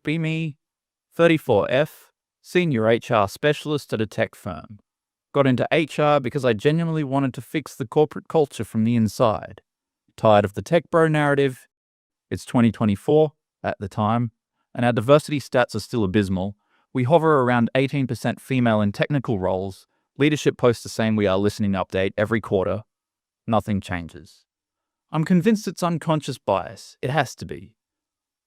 Be me, 34F, senior HR specialist at a tech firm. Got into HR because I genuinely wanted to fix the corporate culture from the inside. Tired of the tech bro narrative? It's 2024 at the time, and our diversity stats are still abysmal. We hover around 18% female in technical roles. Leadership posts the same "we are listening" update every quarter. Nothing changes. I'm convinced it's unconscious bias. It has to be.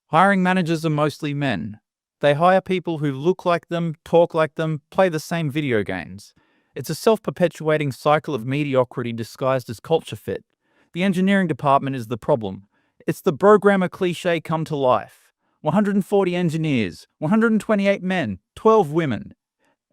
Hiring managers are mostly men. They hire people who look like them, talk like them, play the same video games. It's a self-perpetuating cycle of mediocrity disguised as culture fit. The engineering department is the problem. It's the programmer cliche come to life. 140 engineers, 128 men, 12 women.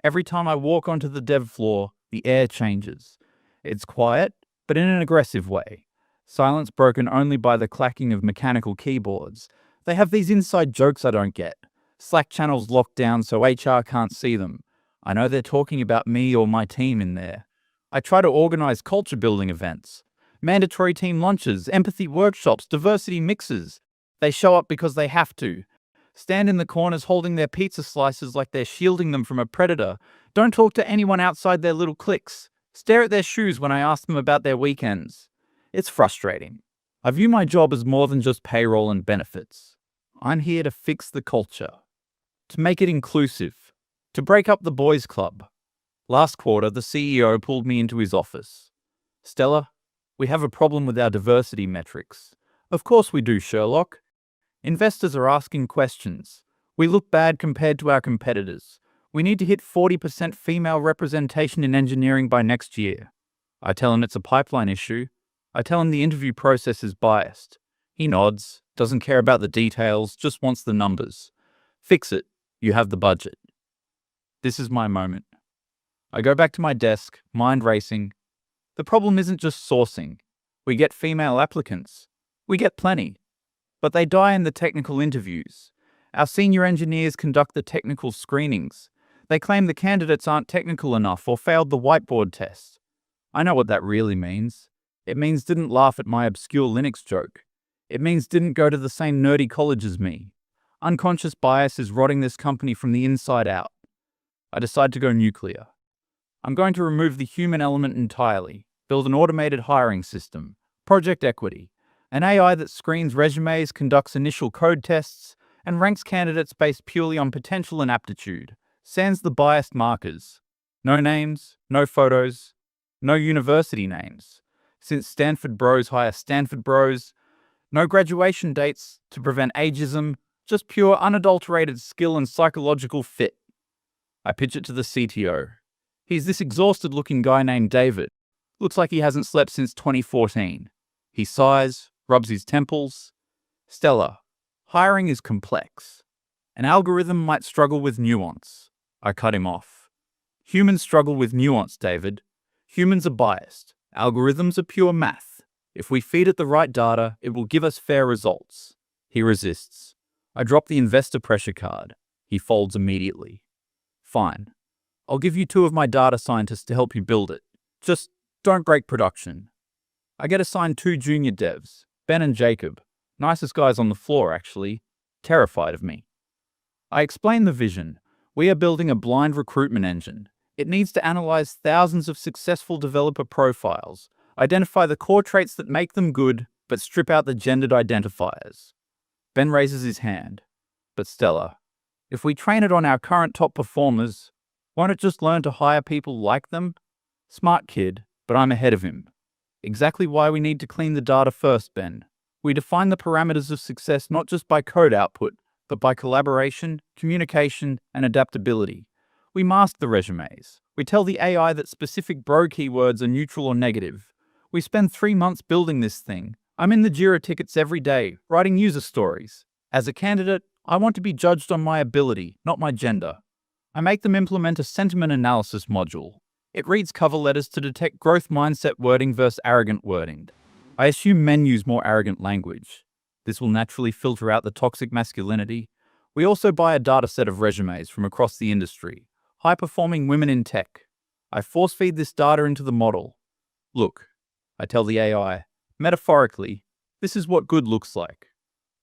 Every time I walk onto the dev floor, the air changes. It's quiet, but in an aggressive way. Silence broken only by the clacking of mechanical keyboards. They have these inside jokes I don't get. Slack channels locked down so HR can't see them. I know they're talking about me or my team in there. I try to organize culture building events. Mandatory team lunches, empathy workshops, diversity mixes. They show up because they have to. Stand in the corners holding their pizza slices like they're shielding them from a predator. Don't talk to anyone outside their little cliques. Stare at their shoes when I ask them about their weekends. It's frustrating. I view my job as more than just payroll and benefits. I'm here to fix the culture, to make it inclusive, to break up the boys' club. Last quarter, the CEO pulled me into his office. "Stella, we have a problem with our diversity metrics." "Of course we do, Sherlock. Investors are asking questions. We look bad compared to our competitors. We need to hit 40% female representation in engineering by next year." I tell him it's a pipeline issue. I tell him the interview process is biased. He nods, doesn't care about the details, just wants the numbers. "Fix it. You have the budget." This is my moment. I go back to my desk, mind racing. The problem isn't just sourcing. We get female applicants. We get plenty. But they die in the technical interviews. Our senior engineers conduct the technical screenings. They claim the candidates aren't technical enough or failed the whiteboard test. I know what that really means. It means didn't laugh at my obscure Linux joke. It means didn't go to the same nerdy college as me. Unconscious bias is rotting this company from the inside out. I decide to go nuclear. I'm going to remove the human element entirely, build an automated hiring system, project equity, an AI that screens resumes, conducts initial code tests, and ranks candidates based purely on potential and aptitude, sans the biased markers. No names, no photos, no university names. Since Stanford bros hire Stanford bros, no graduation dates to prevent ageism, just pure unadulterated skill and psychological fit. I pitch it to the CTO. He's this exhausted-looking guy named David. Looks like he hasn't slept since 2014. He sighs, rubs his temples. "Stella, hiring is complex. An algorithm might struggle with nuance." I cut him off. "Humans struggle with nuance, David. Humans are biased. Algorithms are pure math. If we feed it the right data, it will give us fair results." He resists. I drop the investor pressure card. He folds immediately. "Fine. I'll give you 2 of my data scientists to help you build it. Just don't break production." I get assigned 2 junior devs, Ben and Jacob. Nicest guys on the floor, actually. Terrified of me. I explain the vision. We are building a blind recruitment engine. It needs to analyze thousands of successful developer profiles, identify the core traits that make them good, but strip out the gendered identifiers. Ben raises his hand. "But Stella, if we train it on our current top performers, won't it just learn to hire people like them?" Smart kid, but I'm ahead of him. Exactly why we need to clean the data first, Ben. We define the parameters of success not just by code output, but by collaboration, communication, and adaptability. We mask the resumes. We tell the AI that specific bro keywords are neutral or negative. We spend 3 months building this thing. I'm in the Jira tickets every day, writing user stories. As a candidate, I want to be judged on my ability, not my gender. I make them implement a sentiment analysis module. It reads cover letters to detect growth mindset wording versus arrogant wording. I assume men use more arrogant language. This will naturally filter out the toxic masculinity. We also buy a data set of resumes from across the industry. High-performing women in tech. I force-feed this data into the model. "Look," I tell the AI, "metaphorically, this is what good looks like."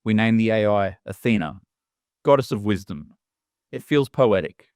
We name the AI Athena. goddess of wisdom. It feels poetic.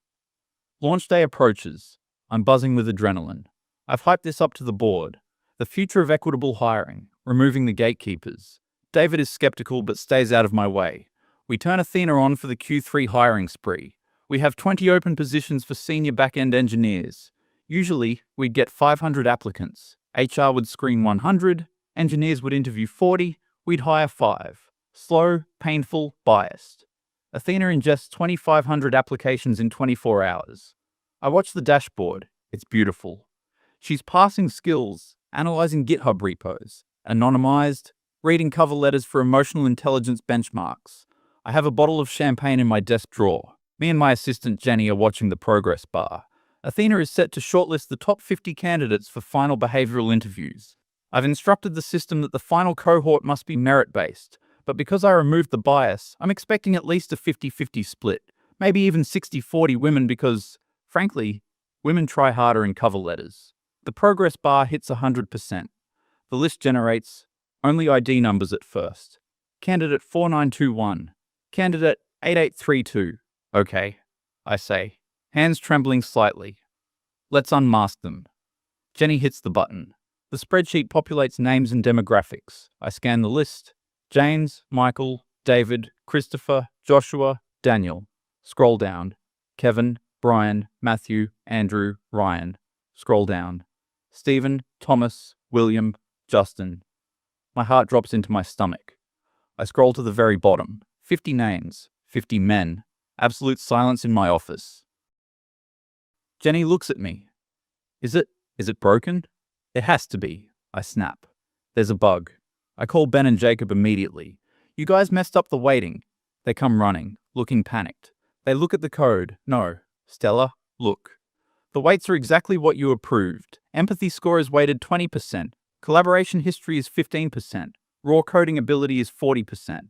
Launch day approaches. I'm buzzing with adrenaline. I've hyped this up to the board. The future of equitable hiring, removing the gatekeepers. David is skeptical but stays out of my way. We turn Athena on for the Q3 hiring spree. We have 20 open positions for senior back-end engineers. Usually, we'd get 500 applicants. HR would screen 100, engineers would interview 40, we'd hire 5. Slow, painful, biased. Athena ingests 2,500 applications in 24 hours. I watch the dashboard. It's beautiful. She's parsing skills, analyzing GitHub repos, anonymized, reading cover letters for emotional intelligence benchmarks. I have a bottle of champagne in my desk drawer. Me and my assistant Jenny are watching the progress bar. Athena is set to shortlist the top 50 candidates for final behavioral interviews. I've instructed the system that the final cohort must be merit-based, but because I removed the bias, I'm expecting at least a 50-50 split, maybe even 60-40 women because, frankly, women try harder in cover letters. The progress bar hits 100%. The list generates only ID numbers at first. Candidate 4921. Candidate 8832. Okay, I say, hands trembling slightly. Let's unmask them. Jenny hits the button. The spreadsheet populates names and demographics. I scan the list. James, Michael, David, Christopher, Joshua, Daniel. Scroll down. Kevin, Brian, Matthew, Andrew, Ryan. Scroll down. Stephen, Thomas, William, Justin. My heart drops into my stomach. I scroll to the very bottom. 50 names, 50 men. Absolute silence in my office. Jenny looks at me. Is it broken? It has to be. I snap. There's a bug. I call Ben and Jacob immediately. You guys messed up the weighting. They come running, looking panicked. They look at the code. No. Stella, look. The weights are exactly what you approved. Empathy score is weighted 20%. Collaboration history is 15%. Raw coding ability is 40%.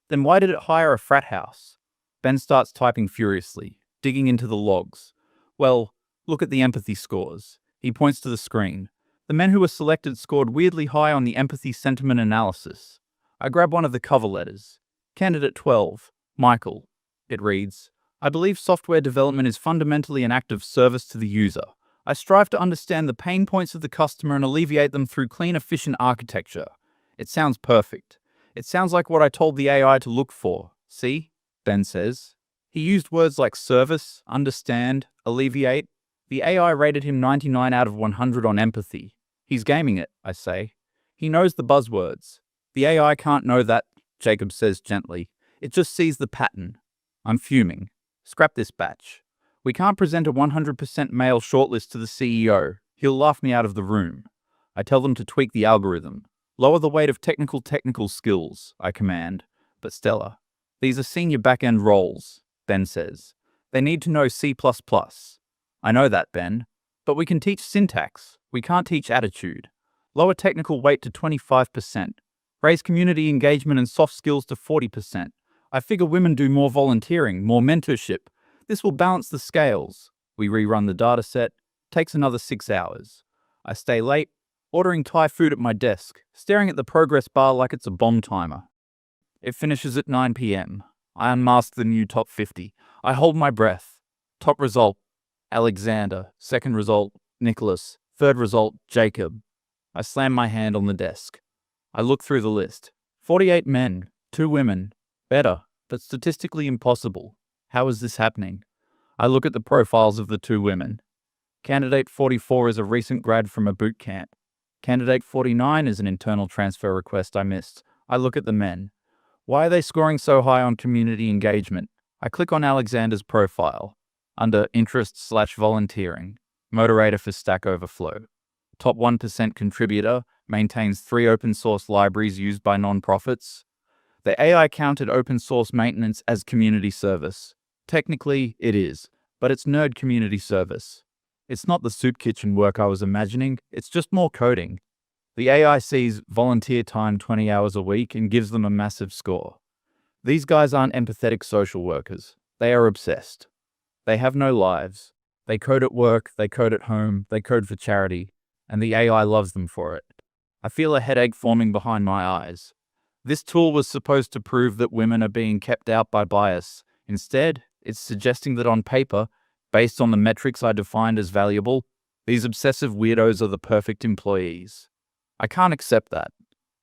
Then why did it hire a frat house? Ben starts typing furiously, digging into the logs. Well, look at the empathy scores. He points to the screen. The men who were selected scored weirdly high on the empathy sentiment analysis. I grab one of the cover letters. Candidate 12, Michael. It reads, I believe software development is fundamentally an act of service to the user. I strive to understand the pain points of the customer and alleviate them through clean, efficient architecture. It sounds perfect. It sounds like what I told the AI to look for. See? Ben says. He used words like service, understand, alleviate. The AI rated him 99 out of 100 on empathy. He's gaming it, I say. He knows the buzzwords. The AI can't know that, Jacob says gently. It just sees the pattern. I'm fuming. Scrap this batch. We can't present a 100% male shortlist to the CEO. He'll laugh me out of the room. I tell them to tweak the algorithm. Lower the weight of technical skills, I command. But Stella, these are senior back-end roles, Ben says. They need to know C++. I know that, Ben. But we can teach syntax. We can't teach attitude. Lower technical weight to 25%. Raise community engagement and soft skills to 40%. I figure women do more volunteering, more mentorship. This will balance the scales. We rerun the dataset. Takes another 6 hours. I stay late, ordering Thai food at my desk, staring at the progress bar like it's a bomb timer. It finishes at 9 p.m. I unmask the new top 50. I hold my breath. Top result, Alexander. Second result, Nicholas. Third result, Jacob. I slam my hand on the desk. I look through the list. 48 men, 2 women. Better, but statistically impossible. How is this happening? I look at the profiles of the 2 women. Candidate 44 is a recent grad from a boot camp. Candidate 49 is an internal transfer request I missed. I look at the men. Why are they scoring so high on community engagement? I click on Alexander's profile. Under interest/volunteering. Moderator for Stack Overflow. Top 1% contributor. Maintains 3 open source libraries used by nonprofits. The AI counted open source maintenance as community service. Technically, it is, but it's nerd community service. It's not the soup kitchen work I was imagining, it's just more coding. The AI sees volunteer time 20 hours a week and gives them a massive score. These guys aren't empathetic social workers. They are obsessed. They have no lives. They code at work, they code at home, they code for charity, and the AI loves them for it. I feel a headache forming behind my eyes. This tool was supposed to prove that women are being kept out by bias, Instead, it's suggesting that on paper, based on the metrics I defined as valuable, these obsessive weirdos are the perfect employees. I can't accept that.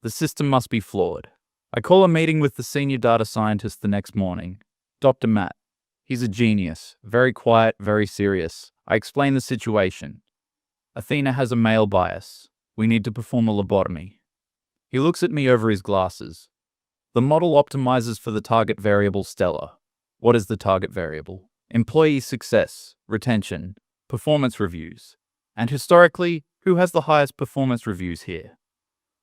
The system must be flawed. I call a meeting with the senior data scientist the next morning. Dr. Matt. He's a genius, very quiet, very serious. I explain the situation. Athena has a male bias. We need to perform a lobotomy. He looks at me over his glasses. The model optimizes for the target variable Stella. What is the target variable? Employee success, retention, performance reviews. And historically, who has the highest performance reviews here?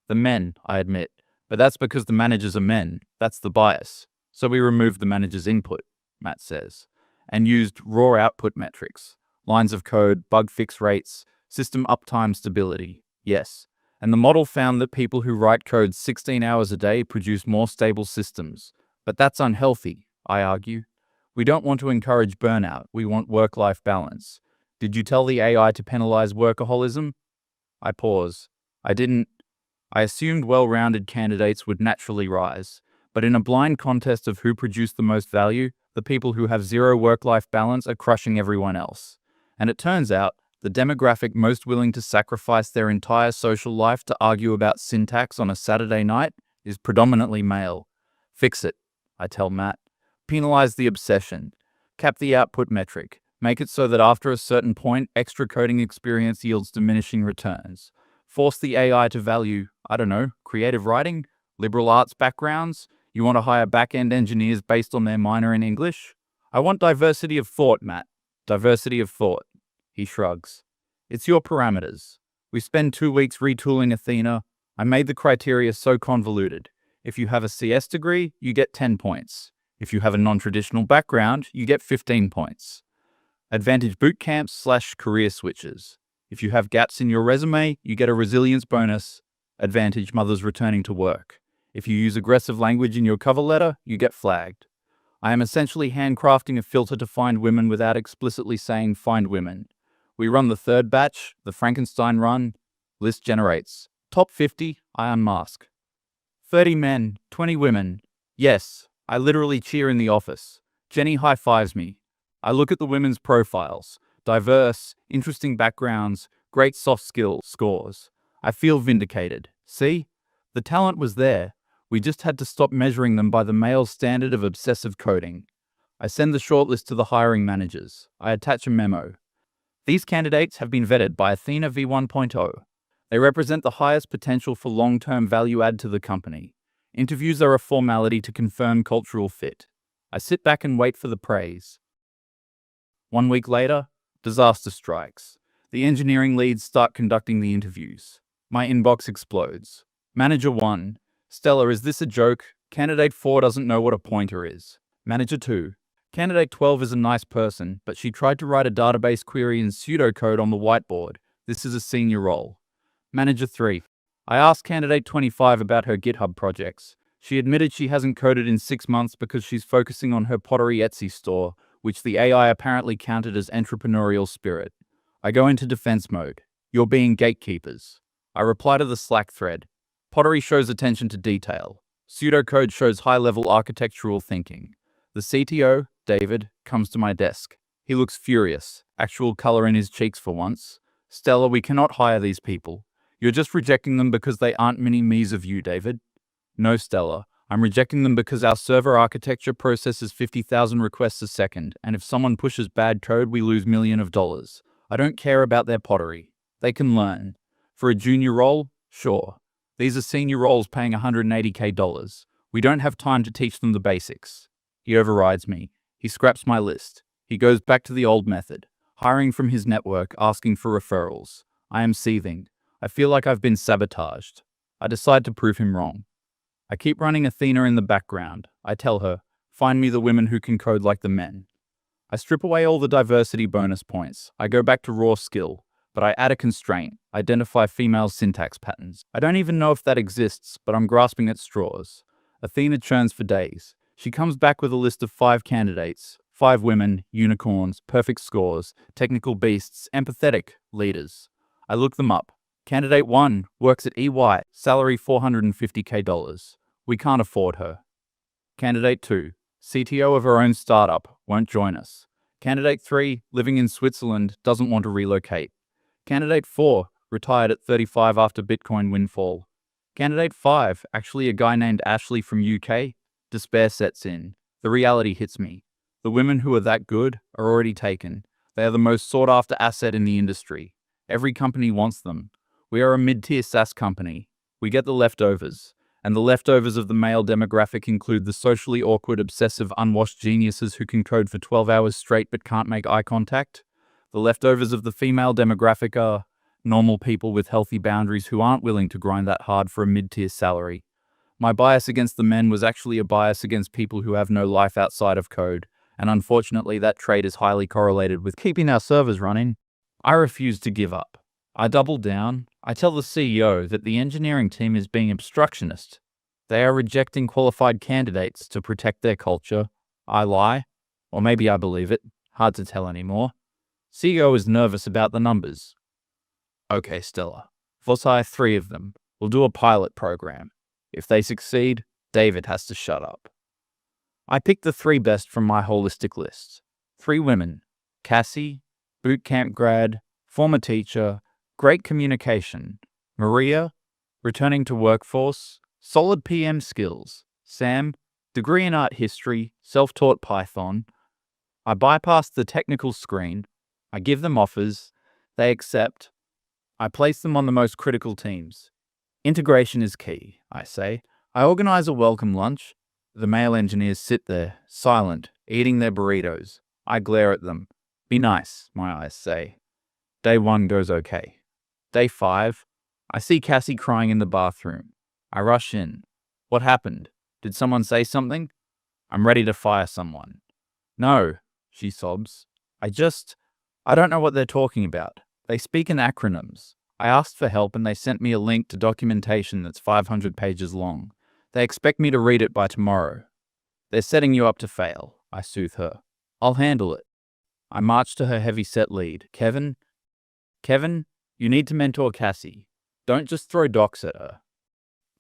The men, I admit. But that's because the managers are men. That's the bias. So we removed the manager's input, Matt says, and used raw output metrics. Lines of code, bug fix rates, system uptime stability. Yes. And the model found that people who write code 16 hours a day produce more stable systems. But that's unhealthy, I argue. We don't want to encourage burnout. We want work-life balance. Did you tell the AI to penalize workaholism? I pause. I didn't. I assumed well-rounded candidates would naturally rise. But in a blind contest of who produced the most value, the people who have zero work-life balance are crushing everyone else. And it turns out, the demographic most willing to sacrifice their entire social life to argue about syntax on a Saturday night is predominantly male. Fix it, I tell Matt. Penalize the obsession. Cap the output metric. Make it so that after a certain point, extra coding experience yields diminishing returns. Force the AI to value, I don't know, creative writing, liberal arts backgrounds. You want to hire back-end engineers based on their minor in English? I want diversity of thought, Matt. Diversity of thought. He shrugs. It's your parameters. We spend 2 weeks retooling Athena. I made the criteria so convoluted. If you have a CS degree, you get 10 points. If you have a non-traditional background, you get 15 points. Advantage bootcamps/career switches. If you have gaps in your resume, you get a resilience bonus. Advantage mothers returning to work. If you use aggressive language in your cover letter, you get flagged. I am essentially handcrafting a filter to find women without explicitly saying find women. We run the third batch, the Frankenstein run. List generates. Top 50, I unmask. 30 men, 20 women. Yes, I literally cheer in the office. Jenny high-fives me. I look at the women's profiles. Diverse, interesting backgrounds, great soft skill scores. I feel vindicated. See? The talent was there. We just had to stop measuring them by the male standard of obsessive coding. I send the shortlist to the hiring managers. I attach a memo. These candidates have been vetted by Athena v1.0. They represent the highest potential for long-term value add to the company. Interviews are a formality to confirm cultural fit. I sit back and wait for the praise. 1 week later, disaster strikes. The engineering leads start conducting the interviews. My inbox explodes. Manager 1. Stella, is this a joke? Candidate 4 doesn't know what a pointer is. Manager 2. Candidate 12 is a nice person, but she tried to write a database query in pseudocode on the whiteboard. This is a senior role. Manager 3. I asked candidate 25 about her GitHub projects. She admitted she hasn't coded in 6 months because she's focusing on her pottery Etsy store, which the AI apparently counted as entrepreneurial spirit. I go into defense mode. You're being gatekeepers. I reply to the Slack thread. Pottery shows attention to detail. Pseudocode shows high-level architectural thinking. The CTO, David, comes to my desk. He looks furious, actual color in his cheeks for once. Stella, we cannot hire these people. You're just rejecting them because they aren't mini-me's of you, David. No, Stella. I'm rejecting them because our server architecture processes 50,000 requests a second, and if someone pushes bad code, we lose millions of dollars. I don't care about their pottery. They can learn. For a junior role, sure. These are senior roles paying $180K. We don't have time to teach them the basics. He overrides me. He scraps my list. He goes back to the old method, hiring from his network, asking for referrals. I am seething. I feel like I've been sabotaged. I decide to prove him wrong. I keep running Athena in the background. I tell her, find me the women who can code like the men. I strip away all the diversity bonus points. I go back to raw skill, but I add a constraint, identify female syntax patterns. I don't even know if that exists, but I'm grasping at straws. Athena churns for days. She comes back with a list of 5 candidates, 5 women, unicorns, perfect scores, technical beasts, empathetic, leaders. I look them up. Candidate 1 works at EY, salary $450K. We can't afford her. Candidate 2, CTO of her own startup, won't join us. Candidate 3, living in Switzerland, doesn't want to relocate. Candidate 4, retired at 35 after Bitcoin windfall. Candidate 5, actually a guy named Ashley from UK. Despair sets in. The reality hits me. The women who are that good are already taken. They are the most sought-after asset in the industry. Every company wants them. We are a mid-tier SaaS company. We get the leftovers. And the leftovers of the male demographic include the socially awkward, obsessive, unwashed geniuses who can code for 12 hours straight but can't make eye contact. The leftovers of the female demographic are normal people with healthy boundaries who aren't willing to grind that hard for a mid-tier salary. My bias against the men was actually a bias against people who have no life outside of code, and unfortunately that trait is highly correlated with keeping our servers running. I refuse to give up. I double down. I tell the CEO that the engineering team is being obstructionist. They are rejecting qualified candidates to protect their culture. I lie. Or maybe I believe it. Hard to tell anymore. CEO is nervous about the numbers. Okay, Stella. Let's hire 3 of them. We'll do a pilot program. If they succeed, David has to shut up. I picked the 3 best from my holistic list. 3 women. Cassie, bootcamp grad, former teacher, great communication. Maria, returning to workforce, solid PM skills. Sam, degree in art history, self-taught Python. I bypass the technical screen. I give them offers. They accept. I place them on the most critical teams. Integration is key, I say. I organize a welcome lunch. The male engineers sit there, silent, eating their burritos. I glare at them. Be nice, my eyes say. Day 1 goes okay. Day 5, I see Cassie crying in the bathroom. I rush in. What happened? Did someone say something? I'm ready to fire someone. No, she sobs. I don't know what they're talking about. They speak in acronyms. I asked for help and they sent me a link to documentation that's 500 pages long. They expect me to read it by tomorrow. They're setting you up to fail, I soothe her. I'll handle it. I march to her heavy-set lead. Kevin, you need to mentor Cassie. Don't just throw docs at her.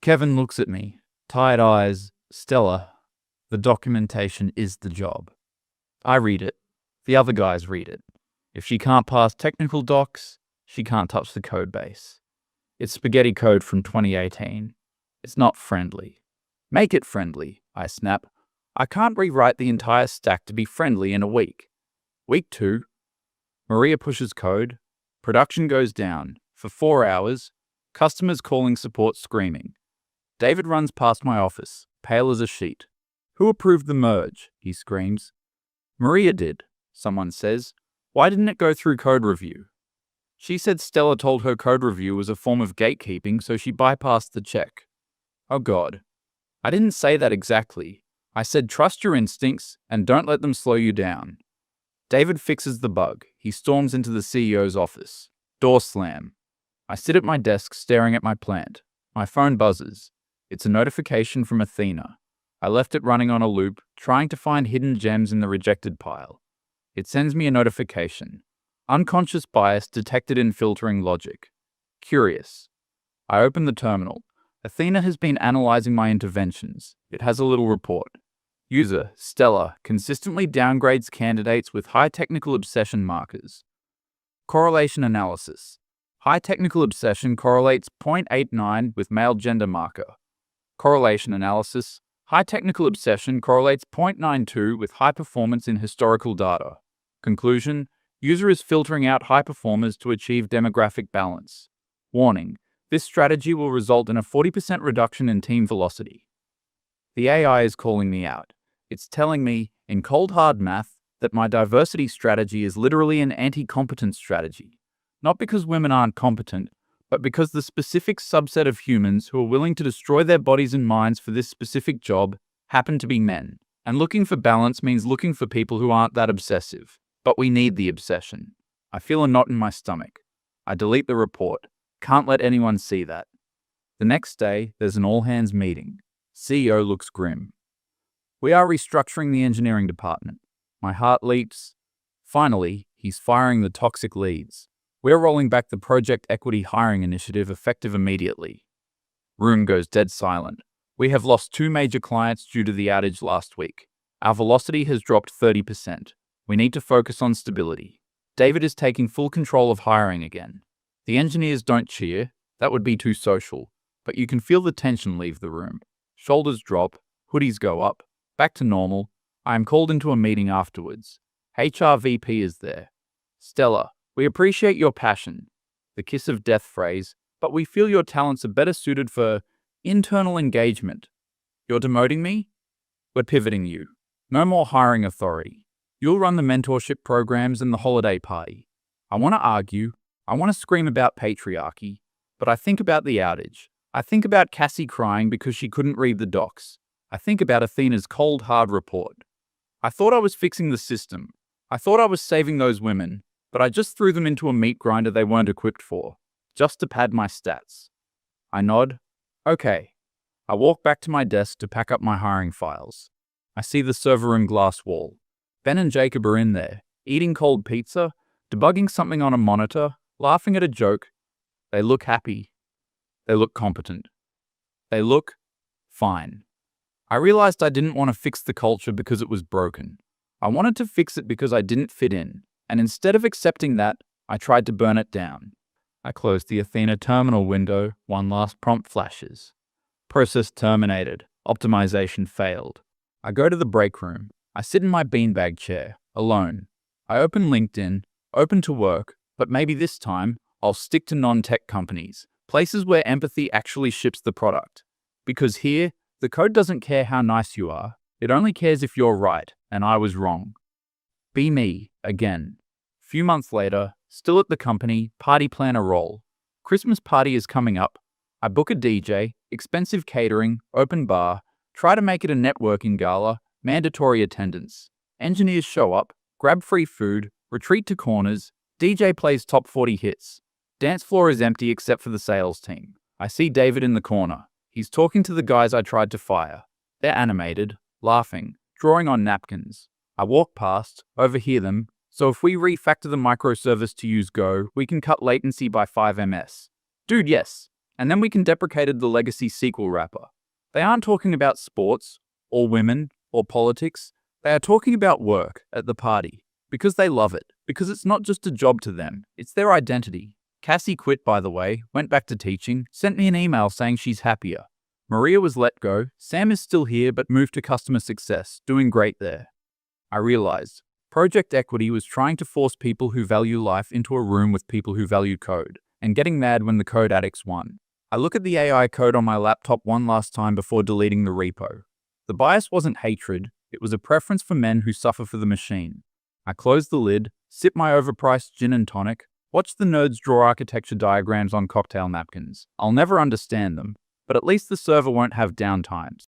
Kevin looks at me, tired eyes. Stella, the documentation is the job. I read it. The other guys read it. If she can't pass technical docs, she can't touch the code base. It's spaghetti code from 2018. It's not friendly. Make it friendly, I snap. I can't rewrite the entire stack to be friendly in a week. Week 2. Maria pushes code. Production goes down. For 4 hours. Customers calling support screaming. David runs past my office, pale as a sheet. Who approved the merge? He screams. Maria did, someone says. Why didn't it go through code review? She said Stella told her code review was a form of gatekeeping, so she bypassed the check. Oh God. I didn't say that exactly. I said trust your instincts and don't let them slow you down. David fixes the bug. He storms into the CEO's office. Door slam. I sit at my desk staring at my plant. My phone buzzes. It's a notification from Athena. I left it running on a loop, trying to find hidden gems in the rejected pile. It sends me a notification. Unconscious bias detected in filtering logic. Curious. I open the terminal. Athena has been analyzing my interventions. It has a little report. User, Stella, consistently downgrades candidates with high technical obsession markers. Correlation analysis. High technical obsession correlates 0.89 with male gender marker. Correlation analysis. High technical obsession correlates 0.92 with high performance in historical data. Conclusion. User is filtering out high performers to achieve demographic balance. Warning. This strategy will result in a 40% reduction in team velocity. The AI is calling me out. It's telling me, in cold hard math, that my diversity strategy is literally an anti-competence strategy. Not because women aren't competent, but because the specific subset of humans who are willing to destroy their bodies and minds for this specific job happen to be men. And looking for balance means looking for people who aren't that obsessive. But we need the obsession. I feel a knot in my stomach. I delete the report. Can't let anyone see that. The next day, there's an all-hands meeting. CEO looks grim. We are restructuring the engineering department. My heart leaps. Finally, he's firing the toxic leads. We're rolling back the Project Equity Hiring Initiative effective immediately. Room goes dead silent. We have lost 2 major clients due to the outage last week. Our velocity has dropped 30%. We need to focus on stability. David is taking full control of hiring again. The engineers don't cheer. That would be too social. But you can feel the tension leave the room. Shoulders drop, hoodies go up. Back to normal. I am called into a meeting afterwards. HR VP is there. Stella, we appreciate your passion. The kiss of death phrase, but we feel your talents are better suited for internal engagement. You're demoting me? We're pivoting you. No more hiring authority. You'll run the mentorship programs and the holiday party. I want to argue. I want to scream about patriarchy. But I think about the outage. I think about Cassie crying because she couldn't read the docs. I think about Athena's cold, hard report. I thought I was fixing the system. I thought I was saving those women, but I just threw them into a meat grinder they weren't equipped for, just to pad my stats. I nod. Okay. I walk back to my desk to pack up my hiring files. I see the server room glass wall. Ben and Jacob are in there, eating cold pizza, debugging something on a monitor, laughing at a joke. They look happy. They look competent. They look fine. I realized I didn't want to fix the culture because it was broken. I wanted to fix it because I didn't fit in, and instead of accepting that, I tried to burn it down. I closed the Athena terminal window, one last prompt flashes. Process terminated. Optimization failed. I go to the break room. I sit in my beanbag chair, alone. I open LinkedIn, open to work, but maybe this time, I'll stick to non-tech companies, places where empathy actually ships the product. Because here, the code doesn't care how nice you are, it only cares if you're right, and I was wrong. Be me, again. Few months later, still at the company, party planner role. Christmas party is coming up. I book a DJ, expensive catering, open bar, try to make it a networking gala, mandatory attendance. Engineers show up, grab free food, retreat to corners, DJ plays top 40 hits. Dance floor is empty except for the sales team. I see David in the corner. He's talking to the guys I tried to fire. They're animated, laughing, drawing on napkins. I walk past, overhear them, so if we refactor the microservice to use Go, we can cut latency by 5 ms. Dude, yes. And then we can deprecate the legacy SQL wrapper. They aren't talking about sports, or women, or politics. They are talking about work at the party. Because they love it. Because it's not just a job to them, it's their identity. Cassie quit, by the way, went back to teaching, sent me an email saying she's happier. Maria was let go, Sam is still here but moved to customer success, doing great there. I realized, Project Equity was trying to force people who value life into a room with people who value code, and getting mad when the code addicts won. I look at the AI code on my laptop one last time before deleting the repo. The bias wasn't hatred, it was a preference for men who suffer for the machine. I close the lid, sip my overpriced gin and tonic, watch the nerds draw architecture diagrams on cocktail napkins. I'll never understand them, but at least the server won't have downtimes.